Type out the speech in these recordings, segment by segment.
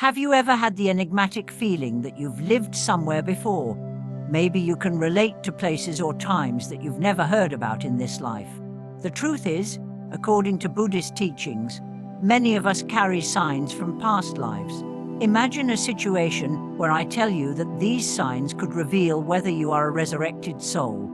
Have you ever had the enigmatic feeling that you've lived somewhere before? Maybe you can relate to places or times that you've never heard about in this life. The truth is, according to Buddhist teachings, many of us carry signs from past lives. Imagine a situation where I tell you that these signs could reveal whether you are a resurrected soul.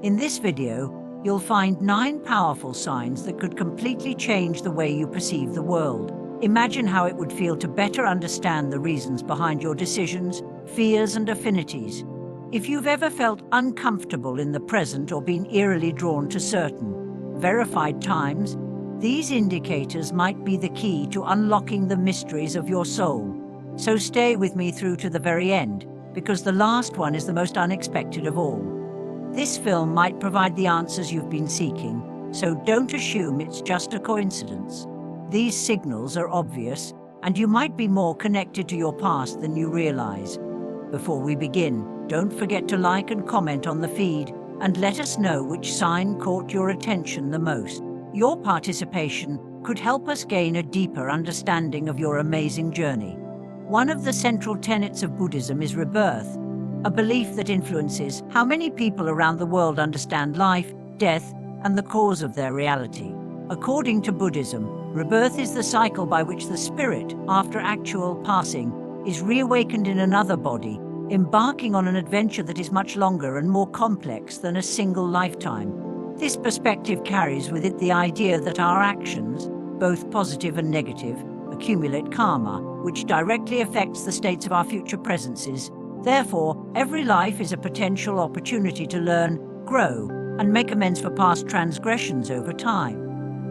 In this video, you'll find 9 powerful signs that could completely change the way you perceive the world. Imagine how it would feel to better understand the reasons behind your decisions, fears, and affinities. If you've ever felt uncomfortable in the present or been eerily drawn to certain verified times, these indicators might be the key to unlocking the mysteries of your soul. So stay with me through to the very end, because the last one is the most unexpected of all. This film might provide the answers you've been seeking, so don't assume it's just a coincidence. These signals are obvious, and you might be more connected to your past than you realize. Before we begin, don't forget to like and comment on the feed, and let us know which sign caught your attention the most. Your participation could help us gain a deeper understanding of your amazing journey. One of the central tenets of Buddhism is rebirth, a belief that influences how many people around the world understand life, death, and the cause of their reality. According to Buddhism, rebirth is the cycle by which the spirit, after actual passing, is reawakened in another body, embarking on an adventure that is much longer and more complex than a single lifetime. This perspective carries with it the idea that our actions, both positive and negative, accumulate karma, which directly affects the states of our future presences. Therefore, every life is a potential opportunity to learn, grow, and make amends for past transgressions over time.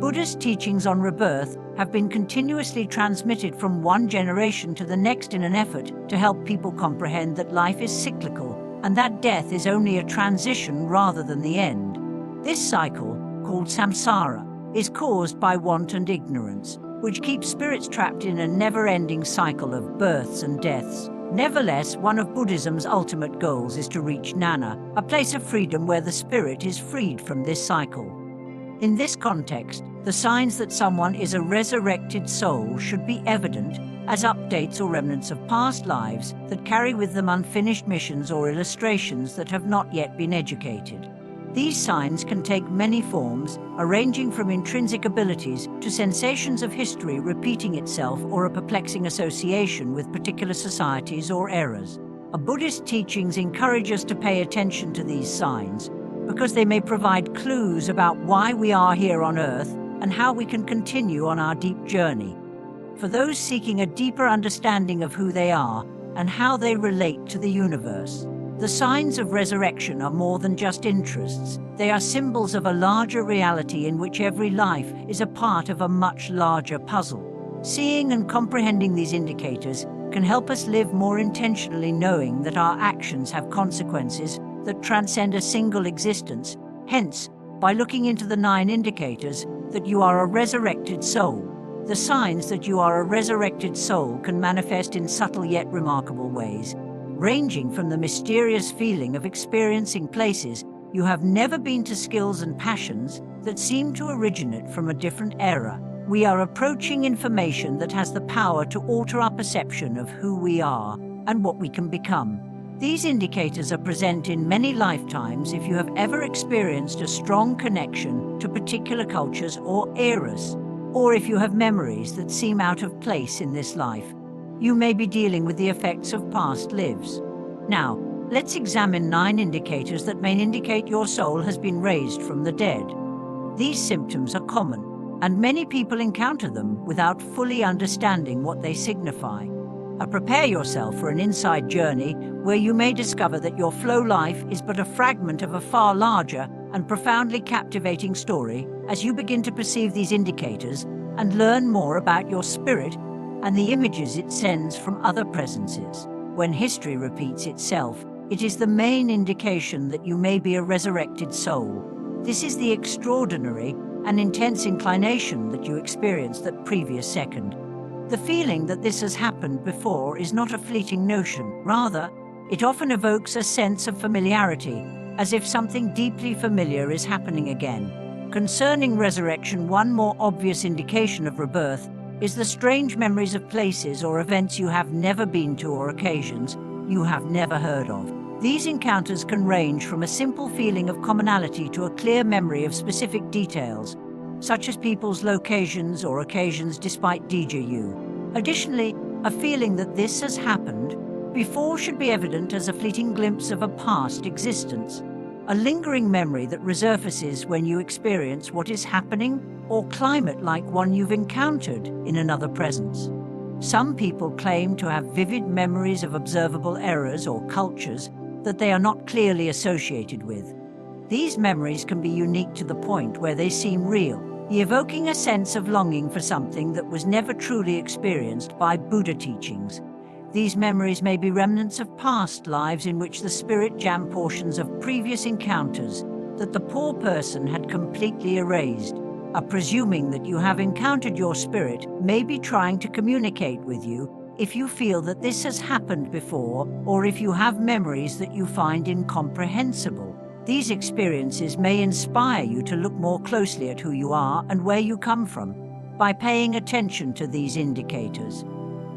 Buddhist teachings on rebirth have been continuously transmitted from one generation to the next in an effort to help people comprehend that life is cyclical and that death is only a transition rather than the end. This cycle, called samsara, is caused by want and ignorance, which keeps spirits trapped in a never-ending cycle of births and deaths. Nevertheless, one of Buddhism's ultimate goals is to reach Nana, a place of freedom where the spirit is freed from this cycle. In this context, the signs that someone is a resurrected soul should be evident as updates or remnants of past lives that carry with them unfinished missions or illustrations that have not yet been educated. These signs can take many forms, ranging from intrinsic abilities to sensations of history repeating itself or a perplexing association with particular societies or eras. Buddhist teachings encourage us to pay attention to these signs because they may provide clues about why we are here on Earth and how we can continue on our deep journey. For those seeking a deeper understanding of who they are and how they relate to the universe, the signs of resurrection are more than just interests. They are symbols of a larger reality in which every life is a part of a much larger puzzle. Seeing and comprehending these indicators can help us live more intentionally, knowing that our actions have consequences that transcend a single existence. Hence, by looking into the 9 indicators that you are a resurrected soul, the signs that you are a resurrected soul can manifest in subtle yet remarkable ways, ranging from the mysterious feeling of experiencing places you have never been to skills and passions that seem to originate from a different era. We are approaching information that has the power to alter our perception of who we are and what we can become. These indicators are present in many lifetimes if you have ever experienced a strong connection to particular cultures or eras, or if you have memories that seem out of place in this life. You may be dealing with the effects of past lives. Now, let's examine 9 indicators that may indicate your soul has been raised from the dead. These symptoms are common, and many people encounter them without fully understanding what they signify. Prepare yourself for an inside journey where you may discover that your flow life is but a fragment of a far larger and profoundly captivating story as you begin to perceive these indicators and learn more about your spirit and the images it sends from other presences. When history repeats itself, it is the main indication that you may be a resurrected soul. This is the extraordinary and intense inclination that you experienced that previous second. The feeling that this has happened before is not a fleeting notion. Rather, it often evokes a sense of familiarity, as if something deeply familiar is happening again. Concerning resurrection, one more obvious indication of rebirth is the strange memories of places or events you have never been to or occasions you have never heard of. These encounters can range from a simple feeling of commonality to a clear memory of specific details, such as people's locations or occasions despite déjà. Additionally, a feeling that this has happened before should be evident as a fleeting glimpse of a past existence, a lingering memory that resurfaces when you experience what is happening or climate like one you've encountered in another presence. Some people claim to have vivid memories of observable eras or cultures that they are not clearly associated with. These memories can be unique to the point where they seem real, evoking a sense of longing for something that was never truly experienced by Buddha teachings. These memories may be remnants of past lives in which the spirit jammed portions of previous encounters that the poor person had completely erased. Presuming that you have encountered your spirit may be trying to communicate with you if you feel that this has happened before, or if you have memories that you find incomprehensible. These experiences may inspire you to look more closely at who you are and where you come from. By paying attention to these indicators,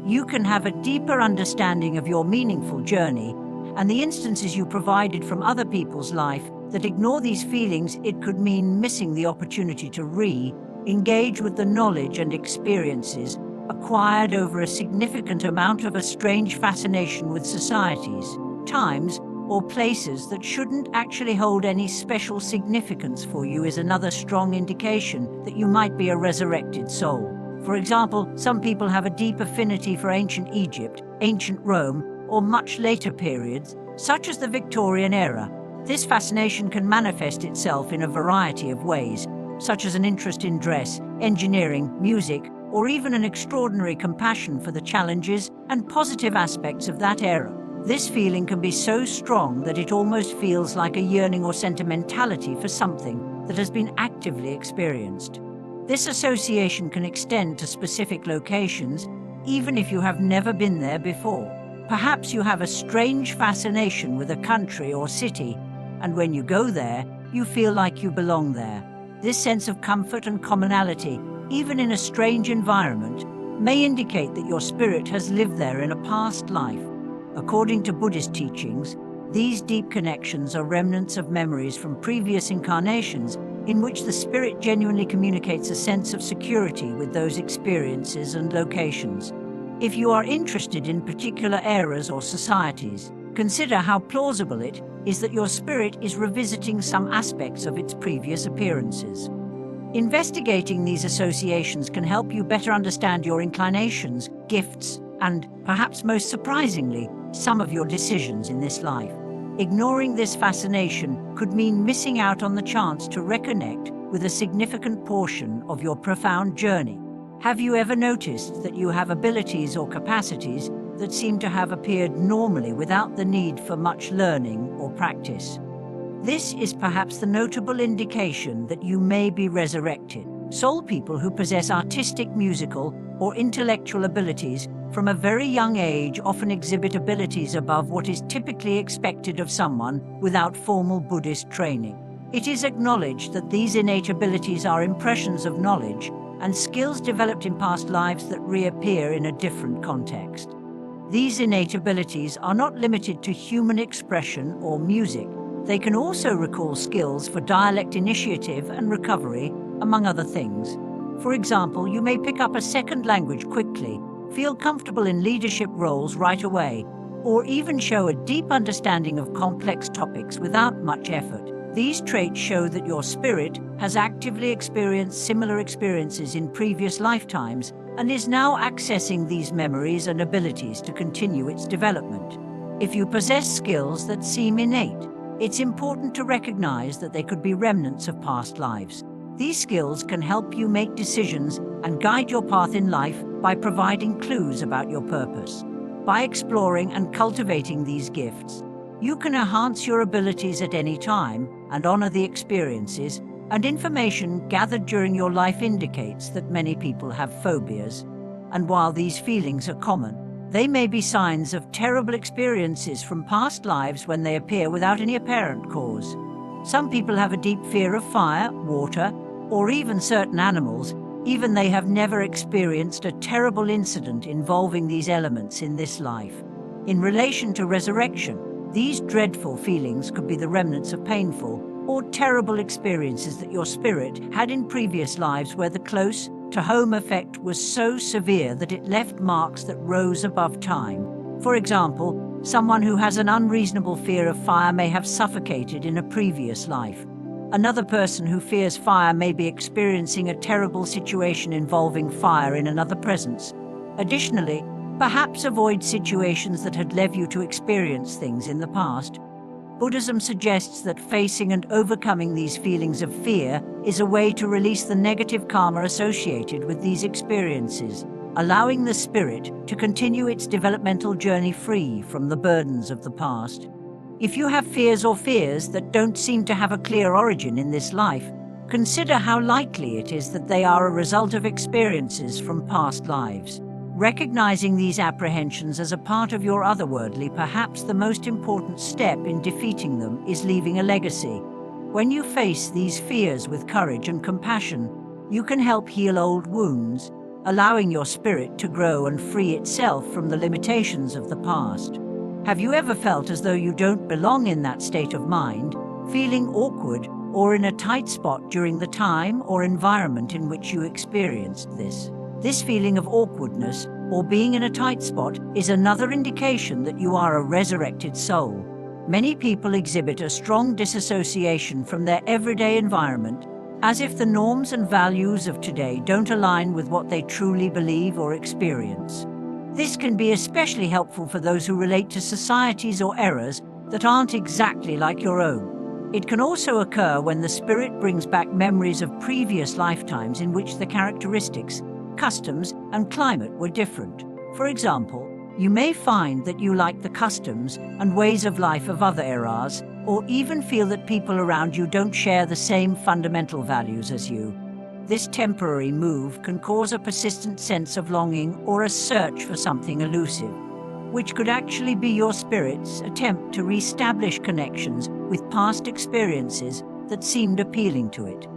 you can have a deeper understanding of your meaningful journey, and the instances you provided from other people's life that ignore these feelings, it could mean missing the opportunity to re-engage with the knowledge and experiences acquired over a significant amount of a strange fascination with societies, times, or places that shouldn't actually hold any special significance for you is another strong indication that you might be a resurrected soul. For example, some people have a deep affinity for ancient Egypt, ancient Rome, or much later periods, such as the Victorian era. This fascination can manifest itself in a variety of ways, such as an interest in dress, engineering, music, or even an extraordinary compassion for the challenges and positive aspects of that era. This feeling can be so strong that it almost feels like a yearning or sentimentality for something that has been actively experienced. This association can extend to specific locations, even if you have never been there before. Perhaps you have a strange fascination with a country or city, and when you go there, you feel like you belong there. This sense of comfort and commonality, even in a strange environment, may indicate that your spirit has lived there in a past life. According to Buddhist teachings, these deep connections are remnants of memories from previous incarnations in which the spirit genuinely communicates a sense of security with those experiences and locations. If you are interested in particular eras or societies, consider how plausible it is that your spirit is revisiting some aspects of its previous appearances. Investigating these associations can help you better understand your inclinations, gifts, and, perhaps most surprisingly, some of your decisions in this life. Ignoring this fascination could mean missing out on the chance to reconnect with a significant portion of your profound journey. Have you ever noticed that you have abilities or capacities that seem to have appeared normally without the need for much learning or practice? This is perhaps the notable indication that you may be resurrected. Soul people who possess artistic, musical, or intellectual abilities from a very young age often exhibit abilities above what is typically expected of someone without formal Buddhist training. It is acknowledged that these innate abilities are impressions of knowledge and skills developed in past lives that reappear in a different context. These innate abilities are not limited to human expression or music. They can also recall skills for dialect initiative and recovery, among other things. For example, you may pick up a second language quickly, feel comfortable in leadership roles right away, or even show a deep understanding of complex topics without much effort. These traits show that your spirit has actively experienced similar experiences in previous lifetimes and is now accessing these memories and abilities to continue its development. If you possess skills that seem innate, it's important to recognize that they could be remnants of past lives. These skills can help you make decisions and guide your path in life by providing clues about your purpose. By exploring and cultivating these gifts, you can enhance your abilities at any time and honor the experiences and information gathered during your life indicates that many people have phobias. And while these feelings are common, they may be signs of terrible experiences from past lives when they appear without any apparent cause. Some people have a deep fear of fire, water, or even certain animals, even they have never experienced a terrible incident involving these elements in this life. In relation to resurrection, these dreadful feelings could be the remnants of painful or terrible experiences that your spirit had in previous lives where the close-to-home effect was so severe that it left marks that rose above time. For example, someone who has an unreasonable fear of fire may have suffocated in a previous life. Another person who fears fire may be experiencing a terrible situation involving fire in another presence. Additionally, perhaps avoid situations that had led you to experience things in the past. Buddhism suggests that facing and overcoming these feelings of fear is a way to release the negative karma associated with these experiences, allowing the spirit to continue its developmental journey free from the burdens of the past. If you have fears that don't seem to have a clear origin in this life, consider how likely it is that they are a result of experiences from past lives. Recognizing these apprehensions as a part of your otherworldly, perhaps the most important step in defeating them is leaving a legacy. When you face these fears with courage and compassion, you can help heal old wounds, allowing your spirit to grow and free itself from the limitations of the past. Have you ever felt as though you don't belong in that state of mind, feeling awkward or in a tight spot during the time or environment in which you experienced this? This feeling of awkwardness or being in a tight spot is another indication that you are a resurrected soul. Many people exhibit a strong disassociation from their everyday environment, as if the norms and values of today don't align with what they truly believe or experience. This can be especially helpful for those who relate to societies or eras that aren't exactly like your own. It can also occur when the spirit brings back memories of previous lifetimes in which the characteristics, customs, and climate were different. For example, you may find that you like the customs and ways of life of other eras, or even feel that people around you don't share the same fundamental values as you. This temporary move can cause a persistent sense of longing or a search for something elusive, which could actually be your spirit's attempt to re-establish connections with past experiences that seemed appealing to it.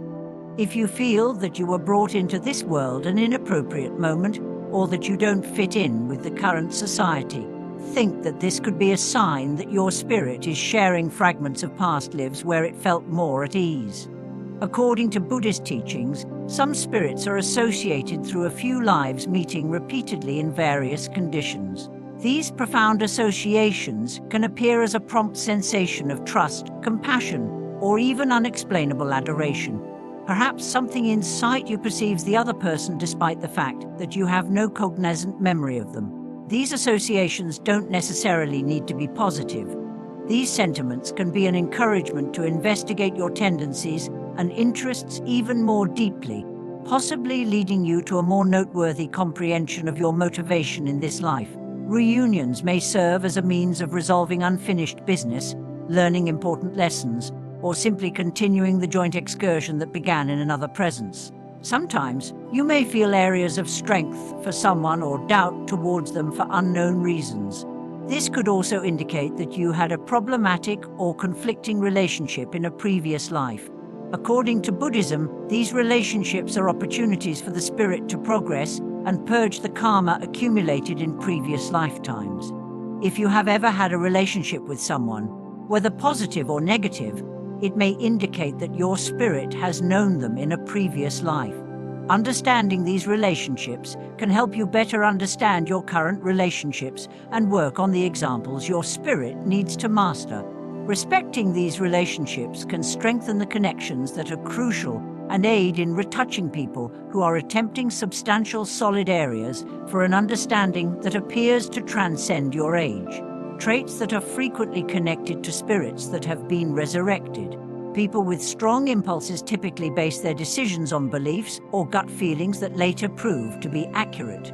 If you feel that you were brought into this world at an inappropriate moment, or that you don't fit in with the current society, think that this could be a sign that your spirit is sharing fragments of past lives where it felt more at ease. According to Buddhist teachings, some spirits are associated through a few lives meeting repeatedly in various conditions. These profound associations can appear as a prompt sensation of trust, compassion, or even unexplainable adoration. Perhaps something inside you perceives the other person despite the fact that you have no cognizant memory of them. These associations don't necessarily need to be positive. These sentiments can be an encouragement to investigate your tendencies and interests even more deeply, possibly leading you to a more noteworthy comprehension of your motivation in this life. Reunions may serve as a means of resolving unfinished business, learning important lessons, or simply continuing the joint excursion that began in another presence. Sometimes, you may feel areas of strength for someone or doubt towards them for unknown reasons. This could also indicate that you had a problematic or conflicting relationship in a previous life. According to Buddhism, these relationships are opportunities for the spirit to progress and purge the karma accumulated in previous lifetimes. If you have ever had a relationship with someone, whether positive or negative, it may indicate that your spirit has known them in a previous life. Understanding these relationships can help you better understand your current relationships and work on the examples your spirit needs to master. Respecting these relationships can strengthen the connections that are crucial and aid in retouching people who are attempting substantial solid areas for an understanding that appears to transcend your age. Traits that are frequently connected to spirits that have been resurrected. People with strong impulses typically base their decisions on beliefs or gut feelings that later prove to be accurate.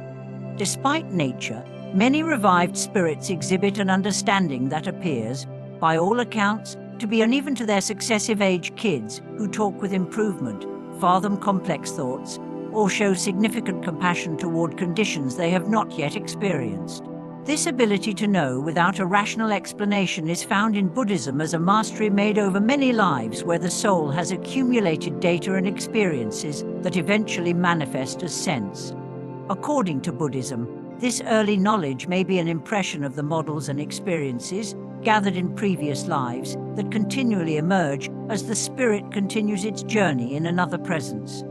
Despite nature, many revived spirits exhibit an understanding that appears, by all accounts, to be uneven to their successive age kids who talk with improvement, fathom complex thoughts, or show significant compassion toward conditions they have not yet experienced. This ability to know without a rational explanation is found in Buddhism as a mastery made over many lives, where the soul has accumulated data and experiences that eventually manifest as sense. According to Buddhism, this early knowledge may be an impression of the models and experiences gathered in previous lives that continually emerge as the spirit continues its journey in another presence.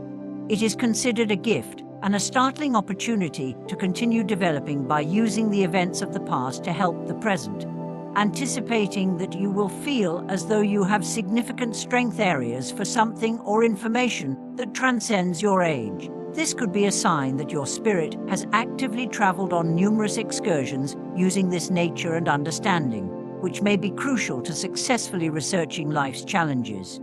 It is considered a gift and a startling opportunity to continue developing by using the events of the past to help the present, anticipating that you will feel as though you have significant strength areas for something or information that transcends your age. This could be a sign that your spirit has actively traveled on numerous excursions using this nature and understanding, which may be crucial to successfully researching life's challenges.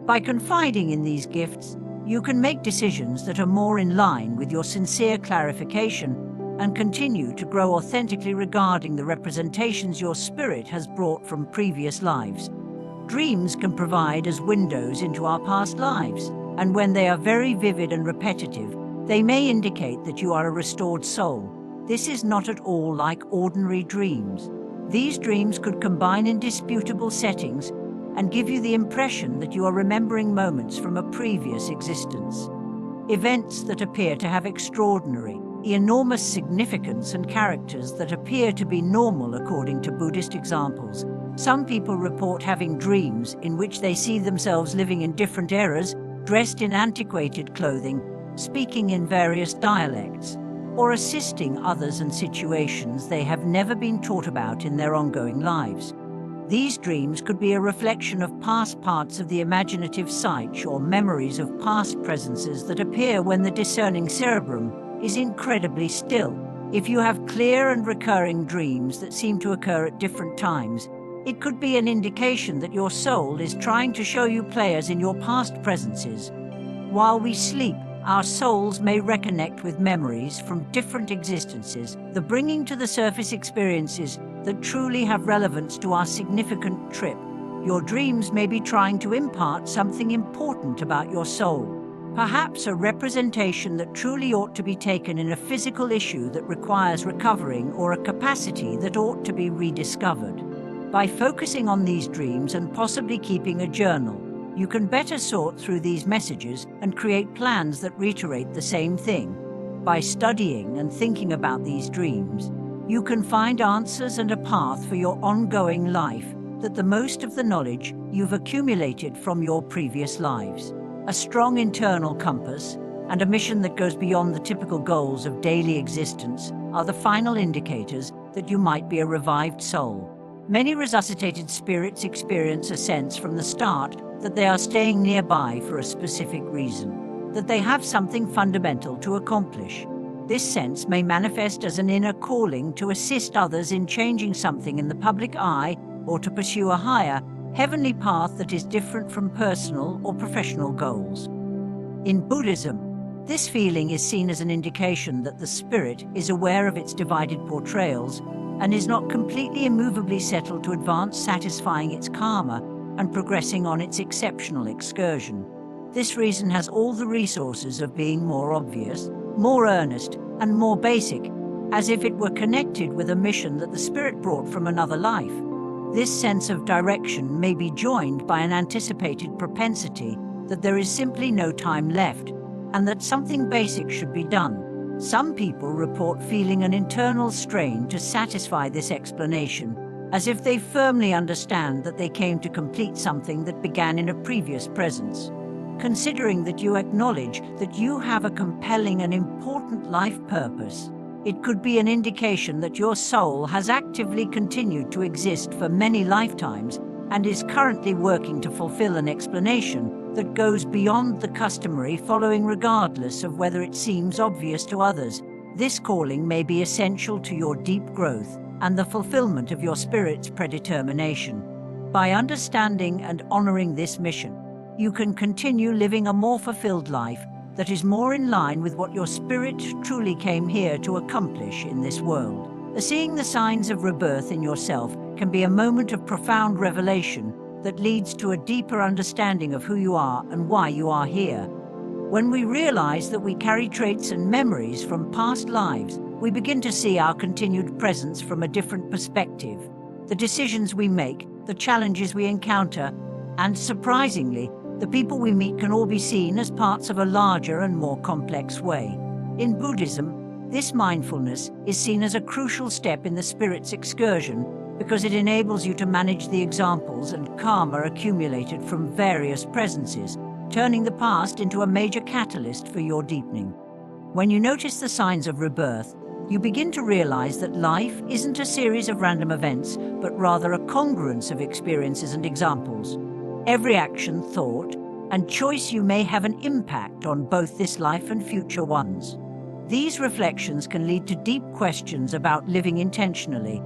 By confiding in these gifts, you can make decisions that are more in line with your sincere clarification and continue to grow authentically regarding the representations your spirit has brought from previous lives. Dreams can provide as windows into our past lives, and when they are very vivid and repetitive, they may indicate that you are a restored soul. This is not at all like ordinary dreams. These dreams could combine indisputable settings and give you the impression that you are remembering moments from a previous existence. Events that appear to have extraordinary, enormous significance and characters that appear to be normal according to Buddhist examples. Some people report having dreams in which they see themselves living in different eras, dressed in antiquated clothing, speaking in various dialects, or assisting others in situations they have never been taught about in their ongoing lives. These dreams could be a reflection of past parts of the imaginative psyche or memories of past presences that appear when the discerning cerebrum is incredibly still. If you have clear and recurring dreams that seem to occur at different times, it could be an indication that your soul is trying to show you players in your past presences. While we sleep, our souls may reconnect with memories from different existences, the bringing to the surface experiences that truly have relevance to our significant trip. Your dreams may be trying to impart something important about your soul, perhaps a representation that truly ought to be taken in a physical issue that requires recovering or a capacity that ought to be rediscovered. By focusing on these dreams and possibly keeping a journal, you can better sort through these messages and create plans that reiterate the same thing. By studying and thinking about these dreams, you can find answers and a path for your ongoing life that the most of the knowledge you've accumulated from your previous lives. A strong internal compass and a mission that goes beyond the typical goals of daily existence are the final indicators that you might be a revived soul. Many resuscitated spirits experience a sense from the start that they are staying nearby for a specific reason, that they have something fundamental to accomplish. This sense may manifest as an inner calling to assist others in changing something in the public eye or to pursue a higher, heavenly path that is different from personal or professional goals. In Buddhism, this feeling is seen as an indication that the spirit is aware of its divided portrayals and is not completely immovably settled to advance, satisfying its karma and progressing on its exceptional excursion. This reason has all the resources of being more obvious, more earnest, and more basic, as if it were connected with a mission that the spirit brought from another life. This sense of direction may be joined by an anticipated propensity that there is simply no time left, and that something basic should be done. Some people report feeling an internal strain to satisfy this explanation, as if they firmly understand that they came to complete something that began in a previous presence. Considering that you acknowledge that you have a compelling and important life purpose, it could be an indication that your soul has actively continued to exist for many lifetimes and is currently working to fulfill an explanation that goes beyond the customary following, regardless of whether it seems obvious to others. This calling may be essential to your deep growth and the fulfillment of your spirit's predetermination. By understanding and honoring this mission, you can continue living a more fulfilled life that is more in line with what your spirit truly came here to accomplish in this world. Seeing the signs of rebirth in yourself can be a moment of profound revelation that leads to a deeper understanding of who you are and why you are here. When we realize that we carry traits and memories from past lives, we begin to see our continued presence from a different perspective. The decisions we make, the challenges we encounter, and surprisingly, the people we meet can all be seen as parts of a larger and more complex way. In Buddhism, this mindfulness is seen as a crucial step in the spirit's excursion because it enables you to manage the examples and karma accumulated from various presences, turning the past into a major catalyst for your deepening. When you notice the signs of rebirth, you begin to realize that life isn't a series of random events, but rather a congruence of experiences and examples. Every action, thought, and choice you may have an impact on both this life and future ones. These reflections can lead to deep questions about living intentionally.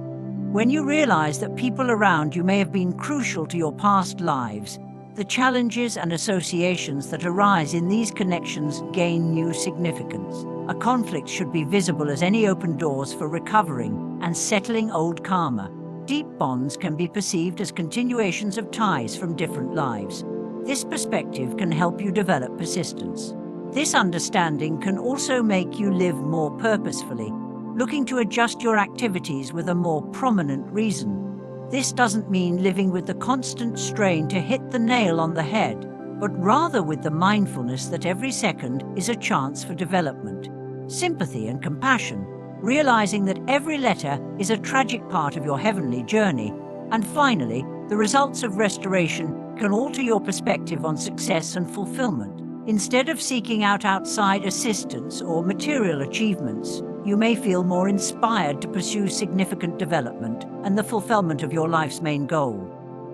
When you realize that people around you may have been crucial to your past lives, the challenges and associations that arise in these connections gain new significance. A conflict should be visible as any open doors for recovering and settling old karma. Deep bonds can be perceived as continuations of ties from different lives. This perspective can help you develop persistence. This understanding can also make you live more purposefully, looking to adjust your activities with a more prominent reason. This doesn't mean living with the constant strain to hit the nail on the head, but rather with the mindfulness that every second is a chance for development. Sympathy and compassion, realizing that every letter is a tragic part of your heavenly journey. And finally, the results of restoration can alter your perspective on success and fulfillment. Instead of seeking out outside assistance or material achievements, you may feel more inspired to pursue significant development and the fulfillment of your life's main goal.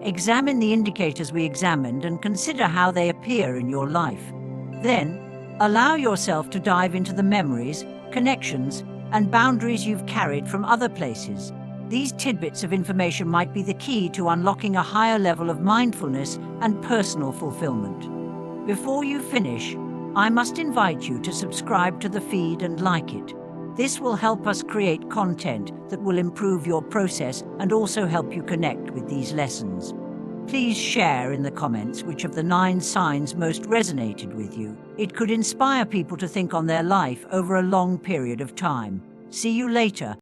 Examine the indicators we examined and consider how they appear in your life. Then, allow yourself to dive into the memories, connections, and boundaries you've carried from other places. These tidbits of information might be the key to unlocking a higher level of mindfulness and personal fulfillment. Before you finish, I must invite you to subscribe to the feed and like it. This will help us create content that will improve your process and also help you connect with these lessons. Please share in the comments which of the 9 signs most resonated with you. It could inspire people to think on their life over a long period of time. See you later.